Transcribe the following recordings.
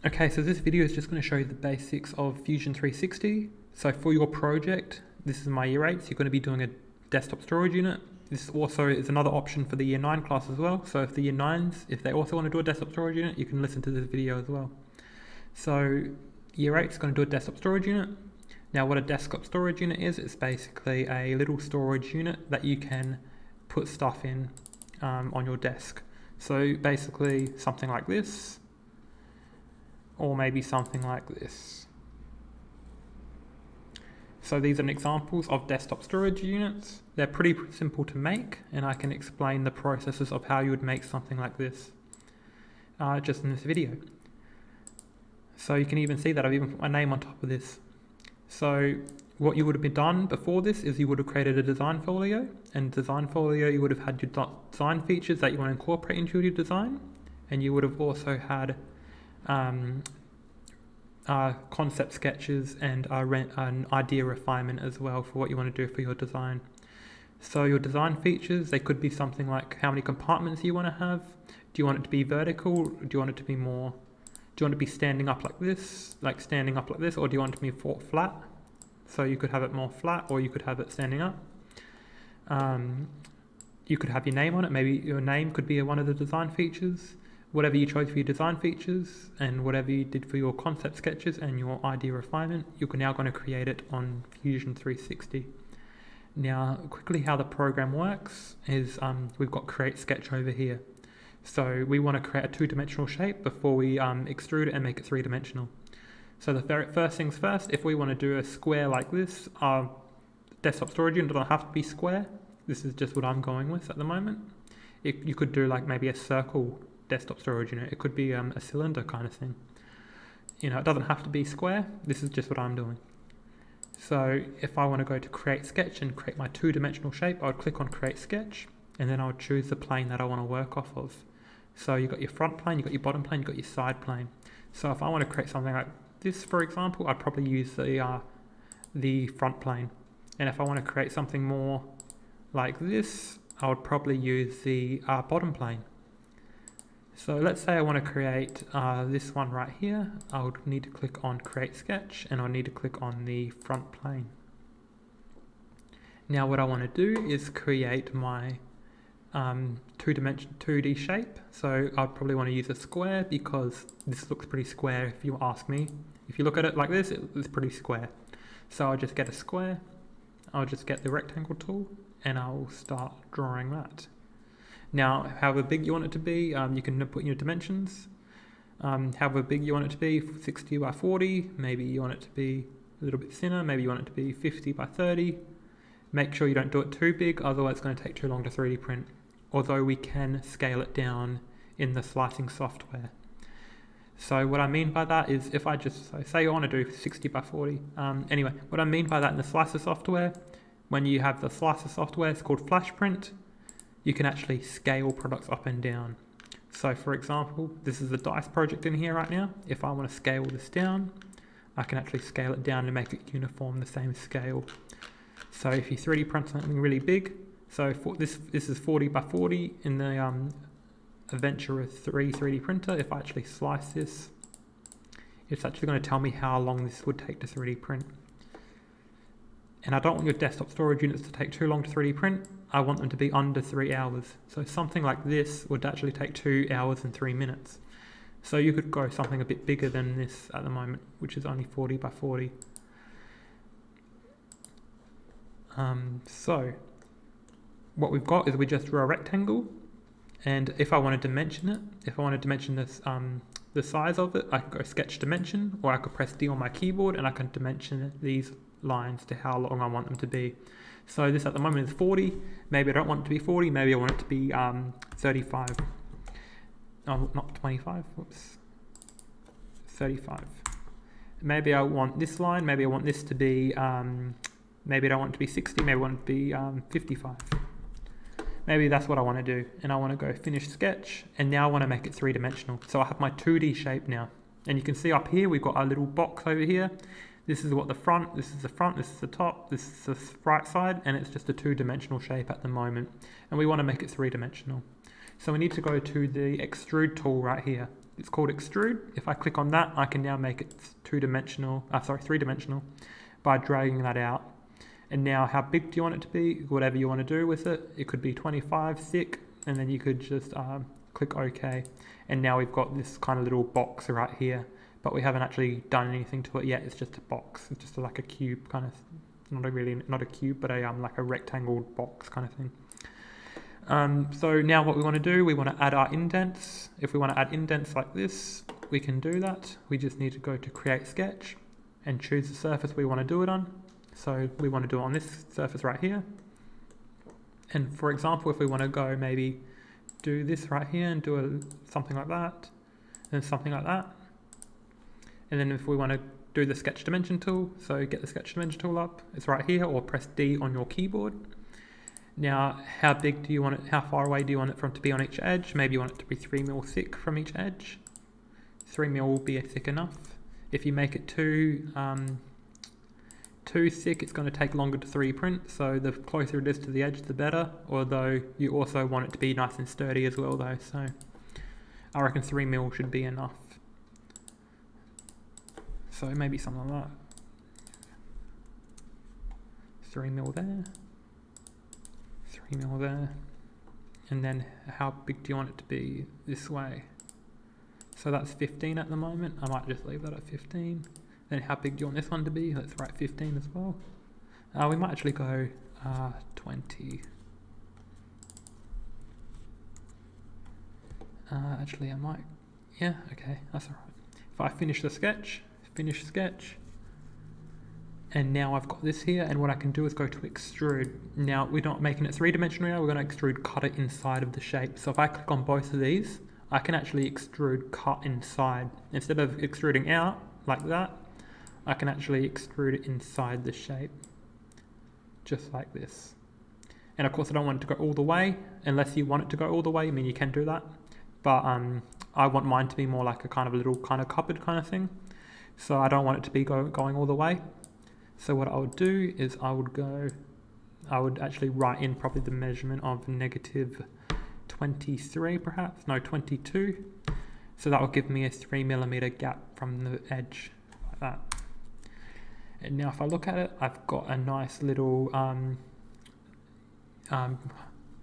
Okay, so this video is just going to show you the basics of Fusion-360. So for your project, this is my year 8, so you're going to be doing a desktop storage unit. This also is another option for the year 9 class as well. So if the year 9s, if they also want to do a desktop storage unit, you can listen to this video as well. So year 8 is going to do a desktop storage unit. Now what a desktop storage unit is, it's basically a little storage unit that you can put stuff in on your desk. So basically something like this, or maybe something like this. So these are examples of desktop storage units. They're pretty simple to make, and I can explain the processes of how you would make something like this just in this video. So you can even see that I've even put my name on top of this. So what you would have been done before this is you would have created a design folio, and design folio you would have had your design features that you want to incorporate into your design, and you would have also had concept sketches and an idea refinement as well for what you want to do for your design. So your design features, they could be something like how many compartments you want to have. Do you want it to be vertical? Do you want it to be more, do you want it to be standing up like this, or do you want it to be flat? So you could have it more flat, or you could have it standing up. You could have your name on it. Maybe your name could be one of the design features. Whatever you chose for your design features and whatever you did for your concept sketches and your idea refinement, you're now going to create it on Fusion-360. Now, quickly how the program works is we've got create sketch over here. So we want to create a two-dimensional shape before we extrude it and make it three-dimensional. So the very first things first, if we want to do a square like this, our desktop storage unit doesn't have to be square. This is just what I'm going with at the moment. You could do like maybe a circle desktop storage unit. It could be a cylinder kind of thing. You know, it doesn't have to be square. This is just what I'm doing. So if I want to go to create sketch and create my two-dimensional shape, I would click on create sketch, and then I would choose the plane that I want to work off of. So you've got your front plane, you've got your bottom plane, you've got your side plane. So if I want to create something like this, for example, I'd probably use the front plane. And if I want to create something more like this, I would probably use the bottom plane. So let's say I want to create this one right here. I would need to click on create sketch, and I need to click on the front plane. Now what I want to do is create my 2D shape. So I'd probably want to use a square because this looks pretty square if you ask me. If you look at it like this, it's pretty square. So I'll just get a square, I'll just get the rectangle tool, and I'll start drawing that. Now, however big you want it to be, you can put in your dimensions. However big you want it to be, 60 by 40, maybe you want it to be a little bit thinner, maybe you want it to be 50 by 30. Make sure you don't do it too big, otherwise it's going to take too long to 3D print. Although we can scale it down in the slicing software. So what I mean by that is if I just, say I want to do 60 by 40. Anyway, what I mean by that in the slicer software, when you have the slicer software, it's called flash print. You can actually scale products up and down. So for example, this is the dice project in here right now. If I want to scale this down, I can actually scale it down and make it uniform, the same scale. So if you 3D print something really big, so for this is 40 by 40 in the Adventurer 3 3D printer. If I actually slice this, it's actually going to tell me how long this would take to 3D print. And I don't want your desktop storage units to take too long to 3D print. I want them to be under 3 hours. So something like this would actually take 2 hours and 3 minutes. So you could go something a bit bigger than this at the moment, which is only 40 by 40. So what we've got is we just draw a rectangle, and if I want to dimension it, if I want to dimension this, the size of it, I could go sketch dimension, or I could press D on my keyboard and I can dimension these lines to how long I want them to be. So this at the moment is 40. Maybe I don't want it to be 40. Maybe I want it to be 35. Oh, not 25. Whoops. 35. Maybe I want this line. Maybe I want this to be. Maybe I don't want it to be 60. Maybe I want it to be 55. Maybe that's what I want to do. And I want to go finish sketch. And now I want to make it three-dimensional. So I have my 2D shape now. And you can see up here we've got our little box over here. This is what the front, this is the front, this is the top, this is the right side, and it's just a two-dimensional shape at the moment. And we want to make it three-dimensional. So we need to go to the extrude tool right here. It's called extrude. If I click on that, I can now make it three-dimensional by dragging that out. And now how big do you want it to be? Whatever you want to do with it. It could be 25 thick, and then you could just click OK. And now we've got this kind of little box right here, but we haven't actually done anything to it yet. It's just a box. It's just like a cube kind of, not a cube, but like a rectangle box kind of thing. So now what we want to do, we want to add our indents. If we want to add indents like this, we can do that. We just need to go to create sketch and choose the surface we want to do it on. So we want to do it on this surface right here. And for example, if we want to go maybe do this right here and do something like that, and something like that. And then if we want to do the sketch dimension tool, so get the sketch dimension tool up, it's right here, or press D on your keyboard. Now, how big do you want it, how far away do you want it from to be on each edge? Maybe you want it to be 3 mil thick from each edge. 3 mil will be thick enough. If you make it too thick, it's going to take longer to 3D print, so the closer it is to the edge, the better, although you also want it to be nice and sturdy as well though, so I reckon 3 mil should be enough. So maybe something like that. 3 mil there. 3 mil there. And then how big do you want it to be this way? So that's 15 at the moment. I might just leave that at 15. Then how big do you want this one to be? Let's write 15 as well. We might actually go 20. Actually I might, yeah, okay, that's all right. If I finish the sketch, finish sketch, and now I've got this here, and what I can do is go to extrude. Now we're not making it three-dimensional now, we're going to extrude cut it inside of the shape. So if I click on both of these, I can actually extrude cut inside. Instead of extruding out like that, I can actually extrude it inside the shape, just like this. And of course I don't want it to go all the way, unless you want it to go all the way, I mean you can do that. But I want mine to be more like a kind of little kind of cupboard kind of thing. So I don't want it to be going all the way. So what I would do is I would actually write in probably the measurement of negative 23 perhaps, no 22. So that will give me a 3 millimeter gap from the edge, like that. And now if I look at it, I've got a nice little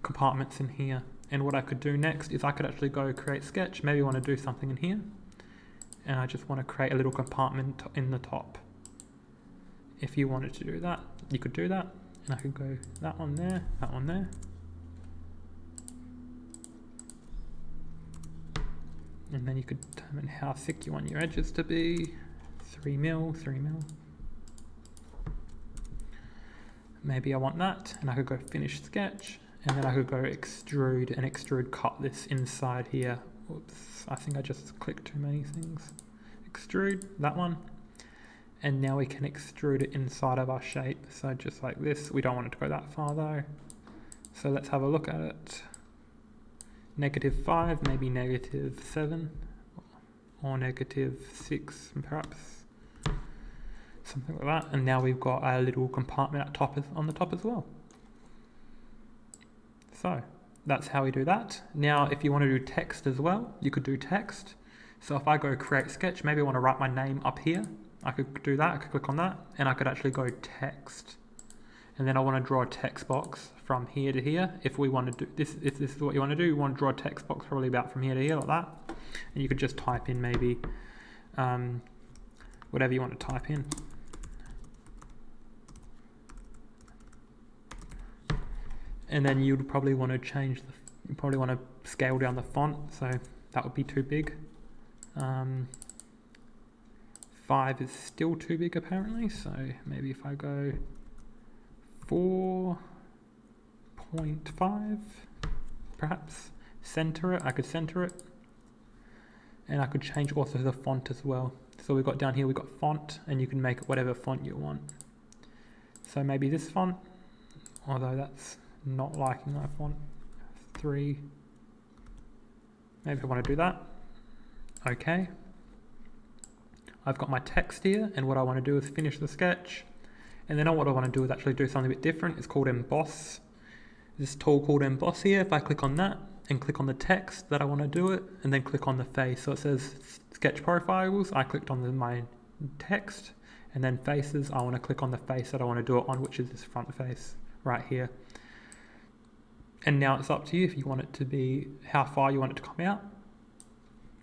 compartments in here. And what I could do next is I could actually go create sketch. Maybe I want to do something in here. And I just want to create a little compartment in the top. If you wanted to do that, you could do that. And I could go that one there, that one there. And then you could determine how thick you want your edges to be. 3 mil, 3 mil. Maybe I want that, and I could go finish sketch, and then I could go extrude and extrude cut this inside here. Oops, I think I just clicked too many things. Extrude, that one. And now we can extrude it inside of our shape. So just like this, we don't want it to go that far though. So let's have a look at it. -5, maybe -7, or -6 perhaps. Something like that. And now we've got a little compartment on the top as well. So that's how we do that. Now if you want to do text as well, you could do text. So if I go create sketch, maybe I want to write my name up here. I could do that, I could click on that, and I could actually go text. And then I want to draw a text box from here to here. If we want to do this, if this is what you want to do, you want to draw a text box probably about from here to here like that. And you could just type in maybe whatever you want to type in. And then you'd probably want to change you probably want to scale down the font, so that would be too big. 5 is still too big apparently, so maybe if I go 4.5 perhaps, center it, I could center it. And I could change also the font as well. So we've got down here, we've got font, and you can make it whatever font you want. So maybe this font, although that's not liking my font, 3. Maybe I want to do that. Okay. I've got my text here, and what I want to do is finish the sketch. And then what I want to do is actually do something a bit different. It's called emboss. This tool called emboss here, if I click on that, and click on the text that I want to do it, and then click on the face. So it says sketch profiles, I clicked on my text, and then faces, I want to click on the face that I want to do it on, which is this front face right here. And now it's up to you if you want it to be, how far you want it to come out.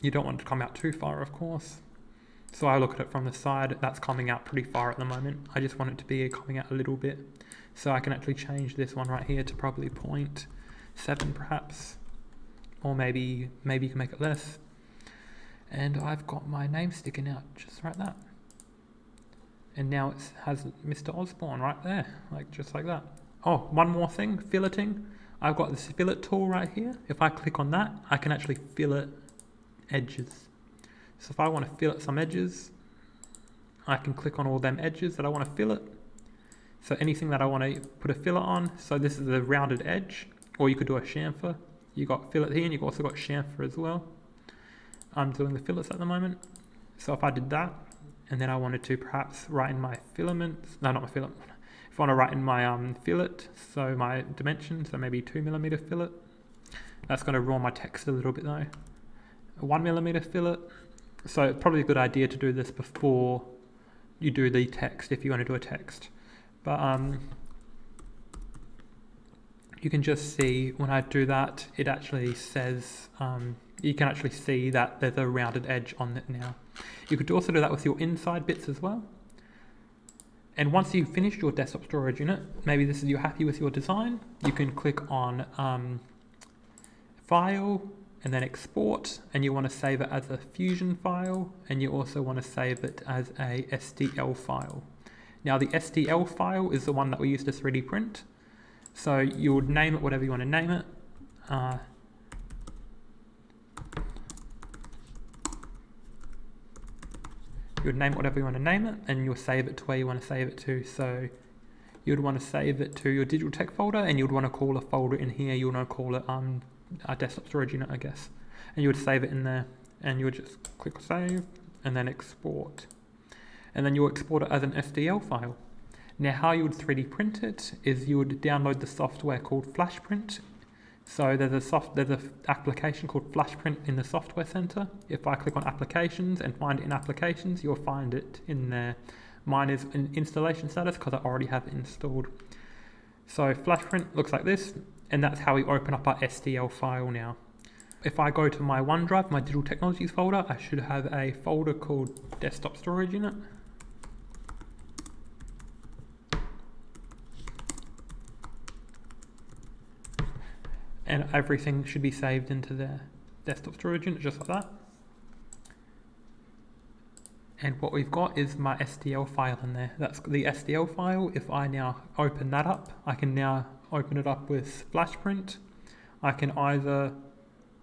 You don't want it to come out too far, of course. So I look at it from the side, that's coming out pretty far at the moment. I just want it to be coming out a little bit. So I can actually change this one right here to probably 0.7 perhaps, or maybe you can make it less. And I've got my name sticking out just like that. And now it has Mr. Osborne right there, like just like that. Oh, one more thing, filleting. I've got this fillet tool right here. If I click on that, I can actually fillet edges. So if I want to fillet some edges, I can click on all them edges that I want to fillet. So anything that I want to put a fillet on, so this is a rounded edge, or you could do a chamfer. You got fillet here, and you've also got chamfer as well. I'm doing the fillets at the moment. So if I did that, and then I wanted to perhaps write in my filaments, no, not my fillet. If I want to write in my fillet, so my dimension, so maybe 2mm fillet. That's going to raw my text a little bit though. A 1mm fillet. So it's probably a good idea to do this before you do the text, if you want to do a text. But you can just see when I do that, it actually says, you can actually see that there's a rounded edge on it now. You could also do that with your inside bits as well. And once you've finished your desktop storage unit, maybe this is you're happy with your design, you can click on File, and then Export, and you want to save it as a Fusion file, and you also want to save it as a STL file. Now the STL file is the one that we use to 3D print. So you would name it whatever you want to name it. You would name it whatever you want to name it, and you'll save it to where you want to save it to. So you would want to save it to your digital tech folder, and you would want to call a folder in here. You would want to call it a desktop storage unit, I guess. And you would save it in there, and you would just click save, and then export. And then you'll export it as an STL file. Now how you would 3D print it is you would download the software called FlashPrint. So there's an application called FlashPrint in the software center. If I click on applications and find it in applications, you'll find it in there. Mine is in installation status because I already have it installed. So FlashPrint looks like this, and that's how we open up our STL file now. If I go to my OneDrive, my digital technologies folder, I should have a folder called desktop storage unit. And everything should be saved into the desktop storage unit, just like that. And what we've got is my STL file in there. That's the STL file. If I now open that up, I can now open it up with FlashPrint. I can either,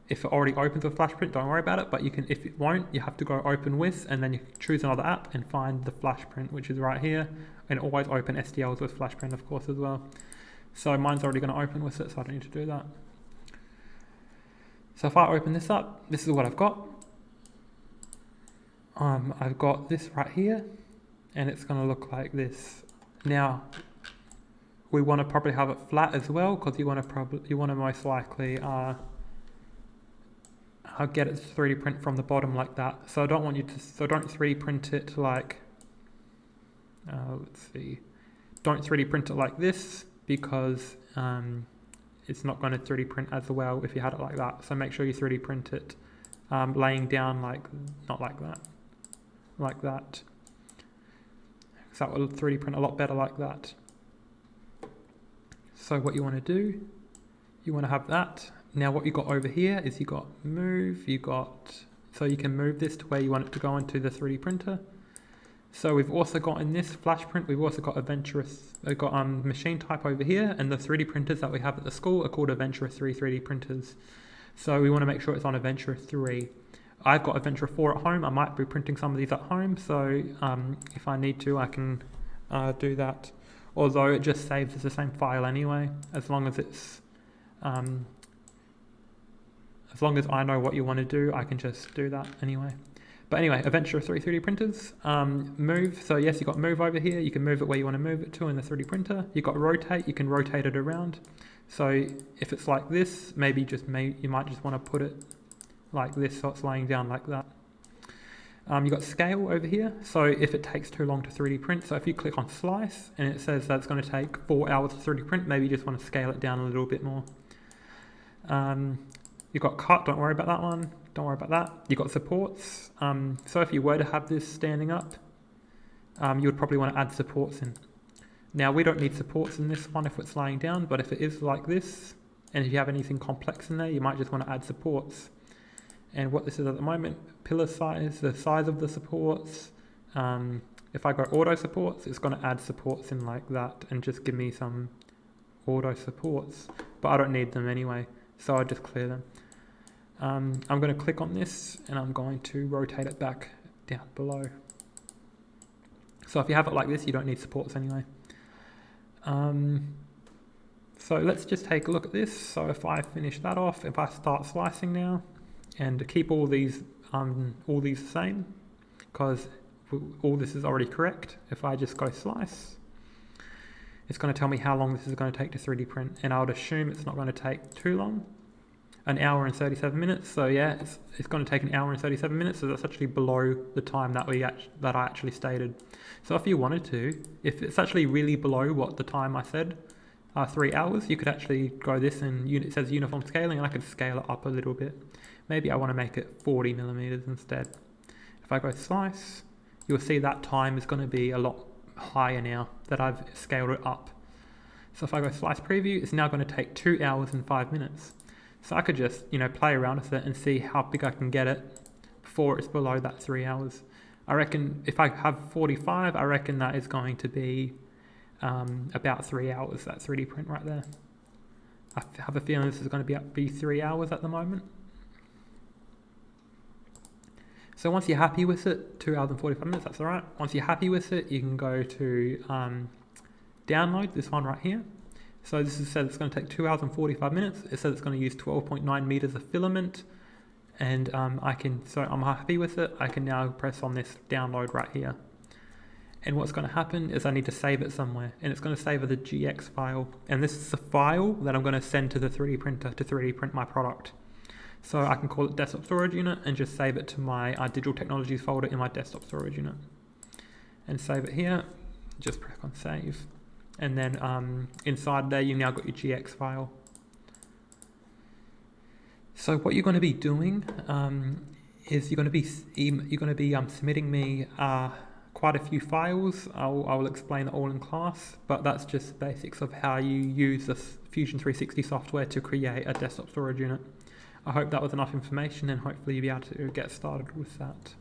if it already opens with FlashPrint, don't worry about it, but you can, if it won't, you have to go open with, and then you choose another app and find the FlashPrint, which is right here, and always open STLs with FlashPrint, of course, as well. So mine's already going to open with it, so I don't need to do that. So if I open this up, this is what I've got. I've got this right here, and it's going to look like this. Now, we want to probably have it flat as well, because you want to most likely get it to 3D print from the bottom like that. So I don't want you to, so don't 3D print it like, let's see, don't 3D print it like this, because it's not going to 3D print as well if you had it like that. So make sure you 3D print it laying down like, not like that, like that. So that will 3D print a lot better like that. So what you want to do, you want to have that. Now what you got over here is you got move, so you can move this to where you want it to go into the 3D printer. So we've also got in this FlashPrint, we've also got machine type over here, and the 3D printers that we have at the school are called Adventure 3 3D printers. So we want to make sure it's on Adventure 3. I've got Adventure 4 at home. I might be printing some of these at home, so if I need to, I can do that. Although it just saves as the same file anyway, as long as it's, as long as I know what you want to do, I can just do that anyway. But anyway, Adventure 3 3D printers, move, so yes, you've got move over here, you can move it where you want to move it to in the 3D printer. You've got rotate, you can rotate it around. So if it's like this, you might just want to put it like this so it's laying down like that. You've got scale over here, so if it takes too long to 3D print, so if you click on slice and it says that it's going to take 4 hours to 3D print, maybe you just want to scale it down a little bit more. You've got cut, don't worry about that one, don't worry about that. You've got supports, so if you were to have this standing up, you would probably want to add supports in. Now we don't need supports in this one if it's lying down, but if it is like this, and if you have anything complex in there, you might just want to add supports. And what this is at the moment, pillar size, the size of the supports. If I go auto supports, it's going to add supports in like that and just give me some auto supports, but I don't need them anyway, so I just clear them. I'm going to click on this and I'm going to rotate it back down below. So if you have it like this, you don't need supports anyway. So let's just take a look at this. So if I finish that off, if I start slicing now, and keep all these the same, because all this is already correct. If I just go slice, it's going to tell me how long this is going to take to 3D print, and I would assume it's not going to take too long, an hour and 37 minutes. So yeah, it's going to take an hour and 37 minutes. So that's actually below the time that I actually stated. So if you wanted to, if it's actually really below what the time I said, 3 hours, you could actually go this and it says uniform scaling, and I could scale it up a little bit. Maybe I want to make it 40 millimeters instead. If I go slice, you'll see that time is going to be a lot higher now that I've scaled it up. So if I go slice preview, it's now going to take 2 hours and 5 minutes. So I could just, play around with it and see how big I can get it before it's below that 3 hours. I reckon if I have 45, I reckon that is going to be about 3 hours, that 3D print right there. I have a feeling this is going to be 3 hours at the moment. So once you're happy with it, 2 hours and 45 minutes, that's all right. Once you're happy with it, you can go to download this one right here. So this says it's going to take 2 hours and 45 minutes. It says it's going to use 12.9 meters of filament. And so I'm happy with it. I can now press on this download right here. And what's going to happen is I need to save it somewhere. And it's going to save as a GX file. And this is the file that I'm going to send to the 3D printer to 3D print my product. So I can call it desktop storage unit and just save it to my digital technologies folder in my desktop storage unit. And save it here, just press on save. And then inside there, you've now got your GX file. So what you're going to be doing is you're going to be submitting me quite a few files. I will explain it all in class, but that's just the basics of how you use this Fusion-360 software to create a desktop storage unit. I hope that was enough information, and hopefully you'll be able to get started with that.